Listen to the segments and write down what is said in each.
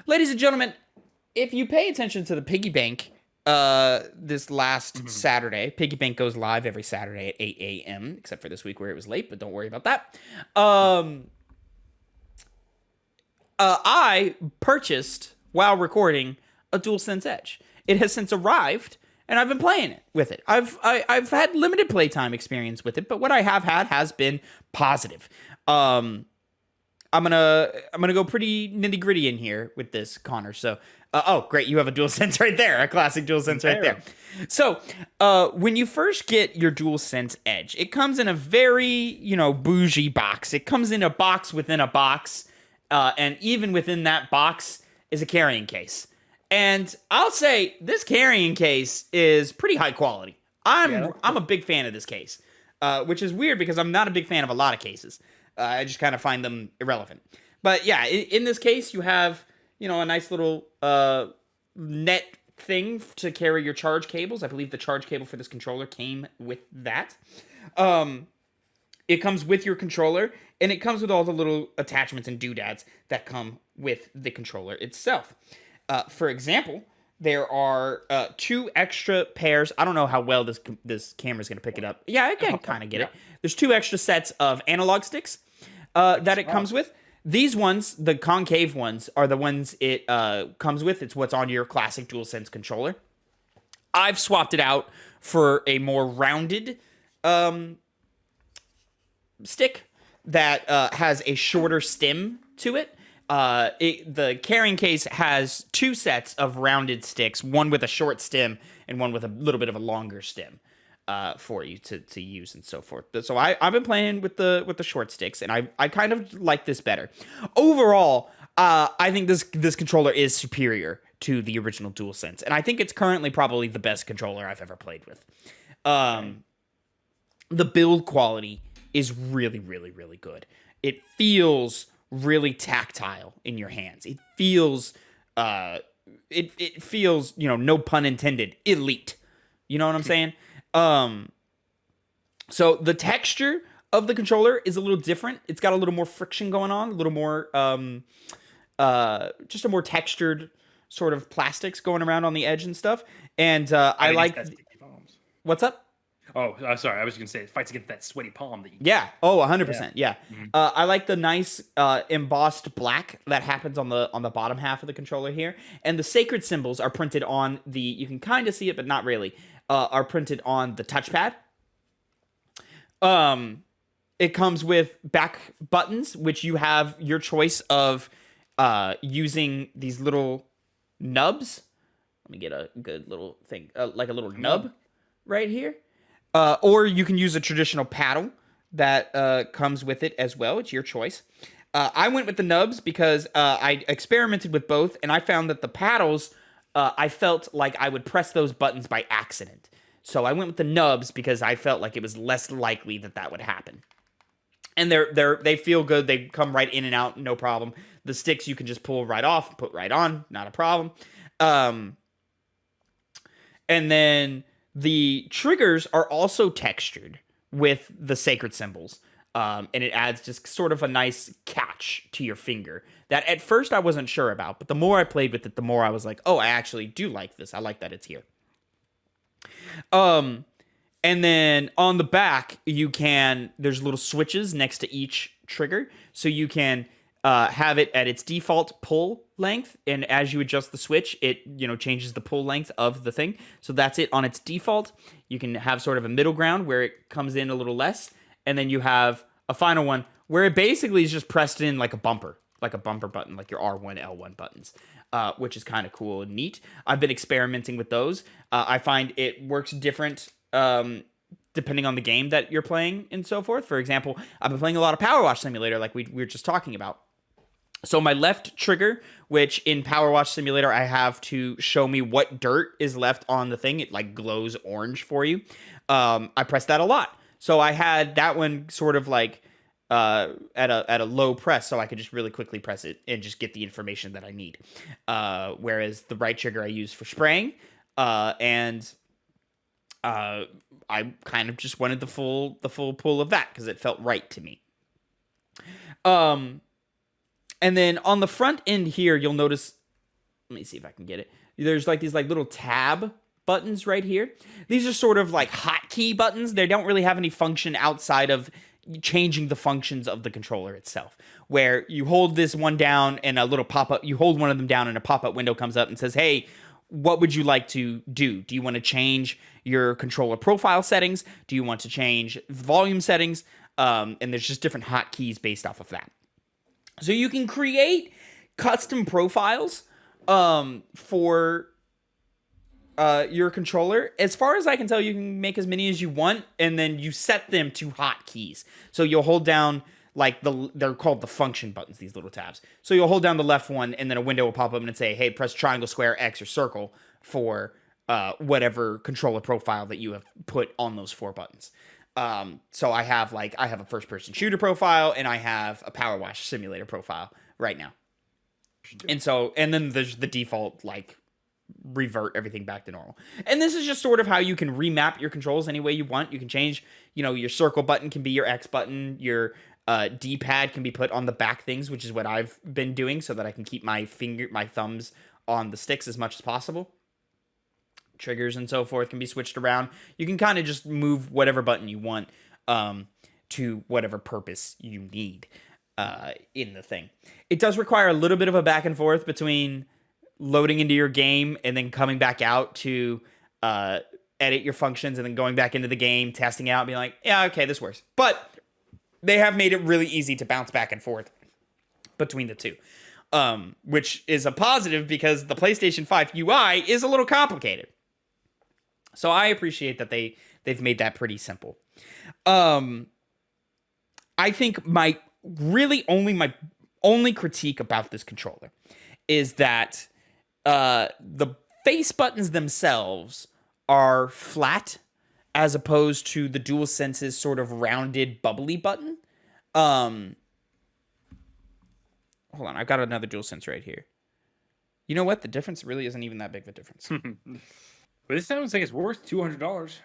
Ladies and gentlemen, if you pay attention to the piggy bank this last Saturday, piggy bank goes live every Saturday at 8 a.m., except for this week where it was late, but don't worry about that. I purchased, while recording, a Dualsense Edge. It has since arrived, and I've been playing it with it. I've had limited playtime experience with it, but what I have had has been positive. I'm gonna go pretty nitty gritty in here with this, Connor. So, oh great, you have a DualSense right there, a classic DualSense right there. So, when you first get your DualSense Edge, it comes in a very bougie box. It comes in a box within a box, and even within that box is a carrying case. And I'll say this carrying case is pretty high quality. I'm a big fan of this case, which is weird because I'm not a big fan of a lot of cases. I just kind of find them irrelevant. But yeah, in this case, you have a nice little net thing to carry your charge cables. I believe the charge cable for this controller came with that. It comes with your controller, and it comes with all the little attachments and doodads that come with the controller itself. For example, there are 2 extra pairs. I don't know how well this camera's going to pick it up. Yeah, I can kind of get it. There's 2 extra sets of analog sticks that it comes with. These ones, the concave ones, are the ones it comes with. It's what's on your classic DualSense controller. I've swapped it out for a more rounded stick that has a shorter stem to it. The carrying case has 2 sets of rounded sticks, one with a short stem and one with a little bit of a longer stem for you to use and so forth. So I've been playing with the short sticks, and I kind of like this better. Overall, I think this controller is superior to the original DualSense, and I think it's currently probably the best controller I've ever played with. The build quality is really, really, really good. It feels really tactile in your hands. It feels it feels, no pun intended, elite. You know what I'm saying? So the texture of the controller is a little different. It's got a little more friction going on, a little more just a more textured sort of plastics going around on the edge and stuff. And I like what's up? Oh, sorry. I was going to say it fights against that sweaty palm that you get. Yeah. Oh, 100%. Yeah. I like the nice embossed black that happens on the bottom half of the controller here. And the sacred symbols are printed on the, you can kind of see it, but not really, are printed on the touchpad. It comes with back buttons, which you have your choice of using these little nubs. Let me get a good little thing, like a little nub right here. Or you can use a traditional paddle that comes with it as well. It's your choice. I went with the nubs because I experimented with both, and I found that the paddles, I felt like I would press those buttons by accident. So I went with the nubs because I felt like it was less likely that would happen. And they feel good. They come right in and out, no problem. The sticks you can just pull right off, put right on, not a problem. And then the triggers are also textured with the sacred symbols. And it adds just sort of a nice catch to your finger that at first I wasn't sure about. But the more I played with it, the more I was like, oh, I actually do like this. I like that it's here. And then on the back, there's little switches next to each trigger. So you can have it at its default pull length, and as you adjust the switch, it changes the pull length of the thing. So that's it on its default. You can have sort of a middle ground where it comes in a little less, and then you have a final one where it basically is just pressed in like a bumper button, like your R1, L1 buttons, which is kind of cool and neat. I've been experimenting with those. I find it works different depending on the game that you're playing and so forth. For example, I've been playing a lot of Power Wash Simulator like we were just talking about. So my left trigger, which in Power Wash Simulator, I have to show me what dirt is left on the thing. It like glows orange for you. I press that a lot. So I had that one sort of like at a low press, so I could just really quickly press it and just get the information that I need. Whereas the right trigger I use for spraying, and I kind of just wanted the full pull of that because it felt right to me. And then on the front end here, you'll notice let me see if I can get it. There's like these like little tab buttons right here. These are sort of like hotkey buttons. They don't really have any function outside of changing the functions of the controller itself, where you hold this one down and a little pop-up, you hold one of them down and a pop-up window comes up and says, hey, what would you like to do? Do you want to change your controller profile settings? Do you want to change volume settings? And there's just different hotkeys based off of that. So you can create custom profiles for your controller. As far as I can tell, you can make as many as you want, and then you set them to hotkeys. So you'll hold down, like, they're called the function buttons, these little tabs. So you'll hold down the left one, and then a window will pop up and say, hey, press triangle, square, X, or circle for whatever controller profile that you have put on those 4 buttons. So I have a first-person shooter profile, and I have a power wash simulator profile right now. And then there's the default, like, revert everything back to normal. And this is just sort of how you can remap your controls any way you want. You can change, your circle button can be your X button, your D-pad can be put on the back things, which is what I've been doing so that I can keep my thumbs on the sticks as much as possible. Triggers and so forth can be switched around. You can kind of just move whatever button you want to whatever purpose you need in the thing. It does require a little bit of a back and forth between loading into your game and then coming back out to edit your functions and then going back into the game, testing it out, being like, yeah, okay, this works. But they have made it really easy to bounce back and forth between the two, which is a positive because the PlayStation 5 UI is a little complicated. So I appreciate that they've made that pretty simple. I think my only critique about this controller is that the face buttons themselves are flat as opposed to the DualSense's sort of rounded, bubbly button. Hold on, I've got another DualSense right here. You know what? The difference really isn't even that big of a difference. But this sounds like it's worth $200,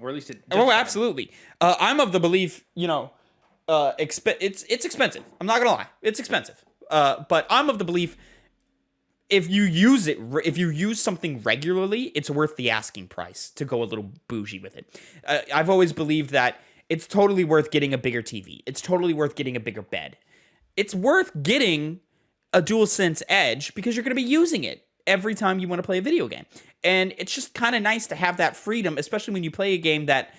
or at least it. Oh, absolutely. I'm of the belief, it's expensive. I'm not gonna lie, it's expensive. But I'm of the belief if you use something regularly, it's worth the asking price to go a little bougie with it. I've always believed that it's totally worth getting a bigger TV. It's totally worth getting a bigger bed. It's worth getting a DualSense Edge because you're going to be using it every time you want to play a video game. And it's just kind of nice to have that freedom, especially when you play a game that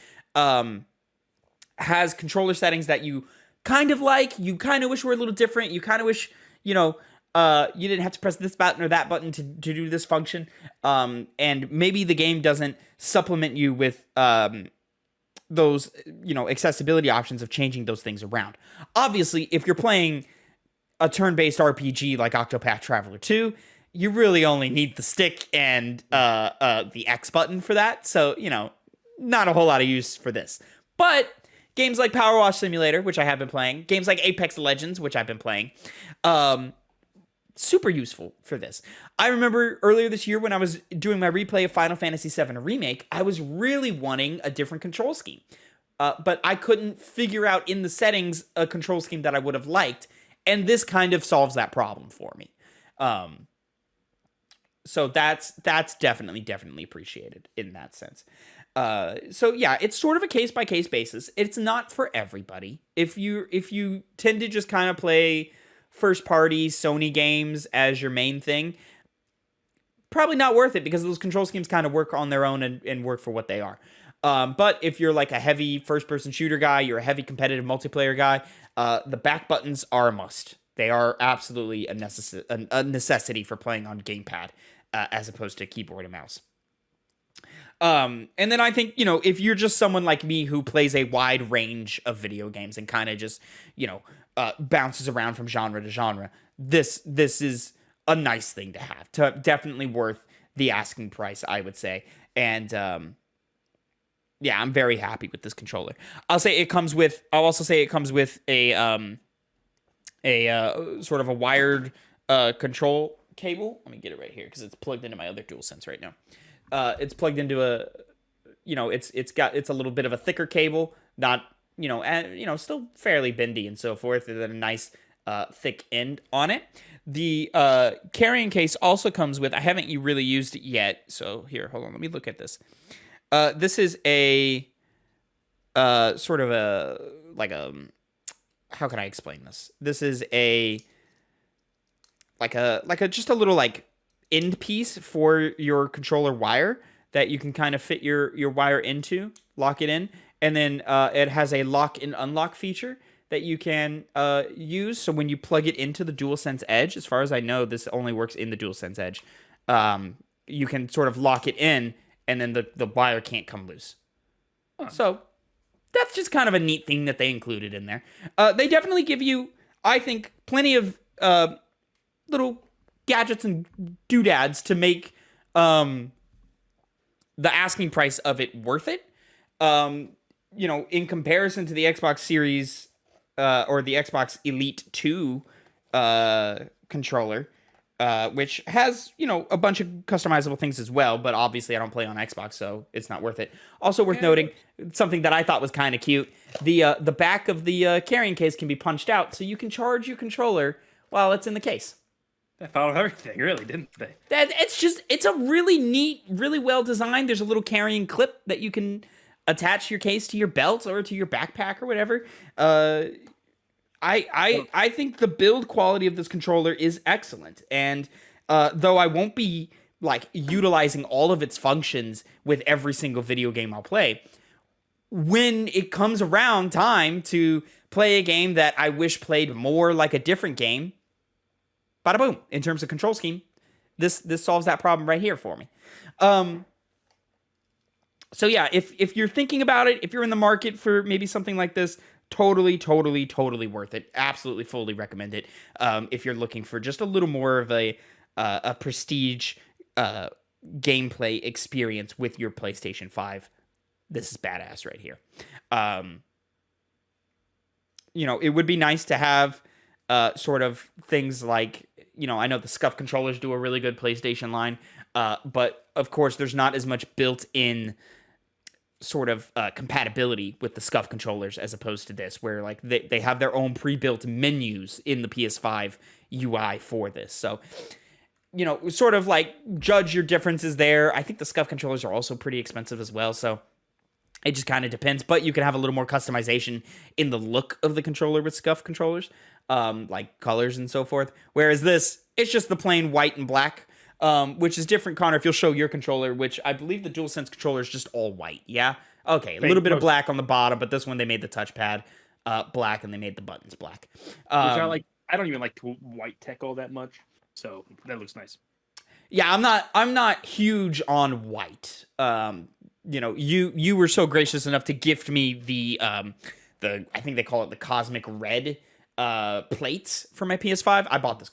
has controller settings that you kind of like, you kind of wish were a little different, you kind of wish, you didn't have to press this button or that button to do this function. And maybe the game doesn't supplement you with those, accessibility options of changing those things around. Obviously, if you're playing a turn-based RPG like Octopath Traveler 2, you really only need the stick and the X button for that. So, not a whole lot of use for this. But games like Power Wash Simulator, which I have been playing, games like Apex Legends, which I've been playing, super useful for this. I remember earlier this year when I was doing my replay of Final Fantasy VII Remake, I was really wanting a different control scheme. But I couldn't figure out in the settings a control scheme that I would have liked. And this kind of solves that problem for me. So that's definitely appreciated in that sense. So yeah, it's sort of a case-by-case basis. It's not for everybody. If you tend to just kind of play first-party Sony games as your main thing, probably not worth it because those control schemes kind of work on their own and work for what they are. But if you're like a heavy first-person shooter guy, you're a heavy competitive multiplayer guy, the back buttons are a must. They are absolutely a necessity for playing on gamepad as opposed to keyboard and mouse. And then I think, if you're just someone like me who plays a wide range of video games and kind of just, bounces around from genre to genre, this is a nice thing to have. Definitely worth the asking price, I would say. And yeah, I'm very happy with this controller. I'll also say it comes with a sort of a wired control cable. Let me get it right here because it's plugged into my other DualSense right now. It's plugged into it's a little bit of a thicker cable, not, still fairly bendy and so forth, and then a nice thick end on it. The carrying case also comes with, I haven't really used it yet, so here, hold on, let me look at this. This is a sort of a, like a, how can I explain this? This is a just a little like end piece for your controller wire that you can kind of fit your wire into, lock it in, and then it has a lock and unlock feature that you can use. So when you plug it into the Dualsense Edge, as far as I know, this only works in the Dualsense Edge. You can sort of lock it in, and then the wire can't come loose. Huh. So that's just kind of a neat thing that they included in there. They definitely give you, I think, plenty of little gadgets and doodads to make the asking price of it worth it. In comparison to the Xbox Series or the Xbox Elite 2 controller, which has, a bunch of customizable things as well, but obviously I don't play on Xbox, so it's not worth it. Also worth noting, something that I thought was kind of cute, the back of the carrying case can be punched out, so you can charge your controller while it's in the case. They thought of everything, really, didn't they? It's a really neat, really well designed. There's a little carrying clip that you can attach your case to your belt or to your backpack or whatever. I think the build quality of this controller is excellent, and though I won't be like utilizing all of its functions with every single video game I'll play, when it comes around time to play a game that I wish played more like a different game, bada boom, in terms of control scheme, this solves that problem right here for me. So yeah, if you're thinking about it, if you're in the market for maybe something like this, totally worth it. Absolutely, fully recommend it. If you're looking for just a little more of a prestige gameplay experience with your PlayStation 5, this is badass right here. It would be nice to have sort of things like, I know the SCUF controllers do a really good PlayStation line, but of course there's not as much built-in sort of compatibility with the SCUF controllers as opposed to this, where like they have their own pre-built menus in the PS5 UI for this. So, sort of like judge your differences there. I think the SCUF controllers are also pretty expensive as well, so it just kind of depends, but you can have a little more customization in the look of the controller with SCUF controllers, like colors and so forth. Whereas this, it's just the plain white and black, which is different, Connor, if you'll show your controller, which I believe the DualSense controller is just all white, yeah? Okay, a little bit of black on the bottom, but this one they made the touchpad black and they made the buttons black. Which I don't even like white tech all that much, so that looks nice. Yeah, I'm not huge on white. You were so gracious enough to gift me the I think they call it the Cosmic Red plates for my PS5. I bought this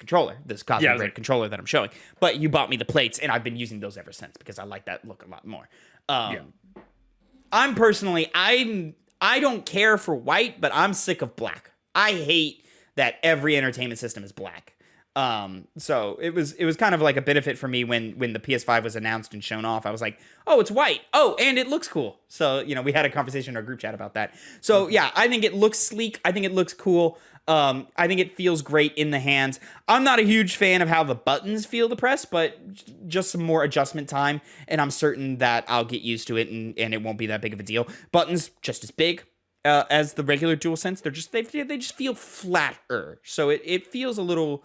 Cosmic Red controller that I'm showing, but you bought me the plates, and I've been using those ever since because I like that look a lot more. I'm personally, I don't care for white, but I'm sick of black. I hate that every entertainment system is black. So it was kind of like a benefit for me when the PS5 was announced and shown off. I was like, oh, it's white. Oh, and it looks cool. So, we had a conversation in our group chat about that. So yeah, I think it looks sleek. I think it looks cool. I think it feels great in the hands. I'm not a huge fan of how the buttons feel to press, but just some more adjustment time, and I'm certain that I'll get used to it and it won't be that big of a deal. Buttons just as big as the regular DualSense. They just feel flatter. So it feels a little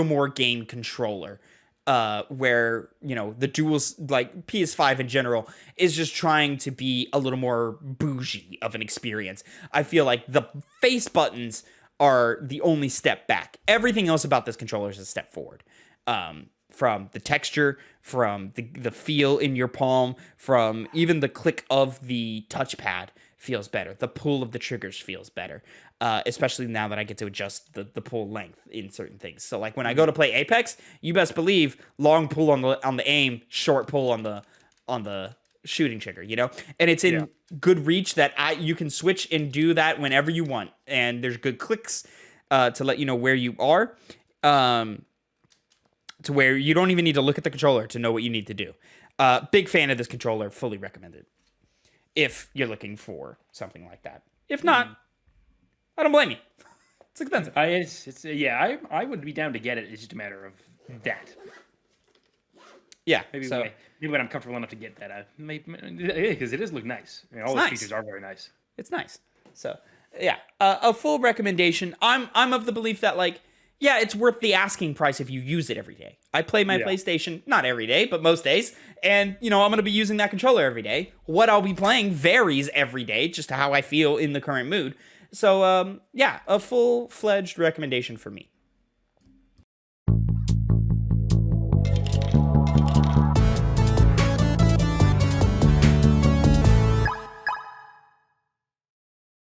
more game controller, where, the duals, like PS5 in general, is just trying to be a little more bougie of an experience. I feel like the face buttons are the only step back. Everything else about this controller is a step forward. From the texture, from the feel in your palm, from even the click of the touchpad feels better. The pull of the triggers feels better, especially now that I get to adjust the pull length in certain things. So like when I go to play Apex, you best believe long pull on the aim, short pull on the shooting trigger, and it's in good reach that you can switch and do that whenever you want, and there's good clicks to let you know where you are, to where you don't even need to look at the controller to know what you need to do. Big fan of this controller, fully recommended if you're looking for something like that. If not, I don't blame you. It's expensive. I would be down to get it. It's just a matter of that. Yeah. Maybe So when I'm comfortable enough to get that, because it does look nice. I mean, all those nice. features are very nice. it's nice. So yeah, a full recommendation. I'm of the belief that like, yeah, it's worth the asking price if you use it every day. I play my PlayStation, not every day, but most days. And, I'm going to be using that controller every day. What I'll be playing varies every day, just to how I feel in the current mood. So, yeah, a full-fledged recommendation for me.